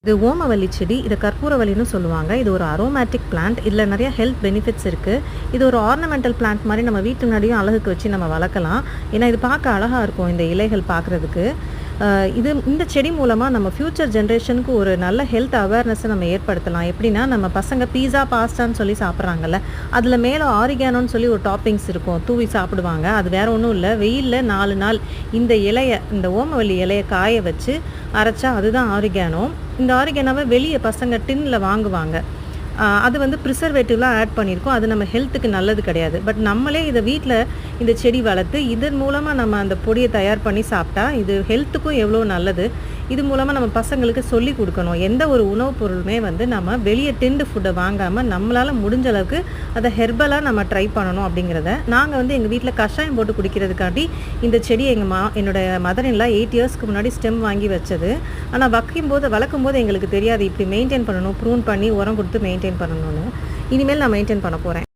இது ஓமவல்லி செடி. இத கற்பூரவல்லின்னு சொல்லுவாங்க. இது ஒரு அரோமேட்டிக் பிளான்ட். இதுல நெறைய ஹெல்த் பெனிஃபிட்ஸ் இருக்கு. இது ஒரு ஆர்னமெண்டல் பிளான்ட் மாரி நம்ம வீட்டு முன்னாடியும் அழகுக்கு வச்சு நம்ம வளர்க்கலாம். ஏன்னா, இது பார்க்க அழகா இருக்கும். இந்த இலைகள் பார்க்குறதுக்கு. இந்த செடி மூலமா நம்ம ஃபியூச்சர் ஜெனரேஷனுக்கு ஒரு நல்ல ஹெல்த் அவேர்னஸ நம்ம ஏற்படுத்தலாம். எப்படின்னா, நம்ம பசங்க பீஸா, பாஸ்தான்னு சொல்லி சாப்பிடுறாங்கல்ல, அதில மேல ஆரிகானோன்னு சொல்லி ஒரு டாப்பிங்ஸ் இருக்கும். தூவி சாப்பிடுவாங்க. அது வேற ஒண்ணும் இல்ல. வெயில்ல 4 நாள் இந்த ஓமவல்லி இலைய காய வச்சு அரைச்சா அதுதான் ஆரிகானோ. இந்த ஆரிகானோவ வெளிய பசங்க டின்ல வாங்குவாங்க. அது வந்து ப்ரிசர்வேட்டிவ்லாம் ஆட் பண்ணியிருக்கோம். அது நம்ம ஹெல்த்துக்கு நல்லது கிடையாது. பட் நம்மளே இத வீட்ல இந்த செடி வளர்த்து, இதன் மூலமா நம்ம அந்த பொடிய தயார் பண்ணி சாப்பிட்டா, இது ஹெல்த்துக்கும் எவ்வளோ நல்லது. இது மூலமா நம்ம பசங்களுக்கு சொல்லிக் குடுக்கணும். எந்த ஒரு உணவு பொருளுமே வந்து நம்ம வெளிய டின்டு ஃபுட்ட வாங்காம, நம்மளால முடிஞ்ச அளவுக்கு அத ஹெர்பலா நம்ம ட்ரை பண்ணணும் அப்படிங்கிறத, நாங்க வந்து எங்க வீட்ல கஷாயம் போட்டு குடிக்கிறதுக்காண்டி, இந்த செடிய என்னோட மதர் இன் லா 8 இயர்ஸ்க்கு முன்னாடி ஸ்டெம் வாங்கி வச்சது. ஆனா வளர்க்கும்போது எங்களுக்கு தெரியாது. இப்படி மெயின்டெயின் பண்ணணும். ப்ரூன் பண்ணி உரம் குடுத்து மெயின்டெயின் பண்ணணும்னு. இனிமேல் நான் மெயின்டெயின் பண்ண போறேன்.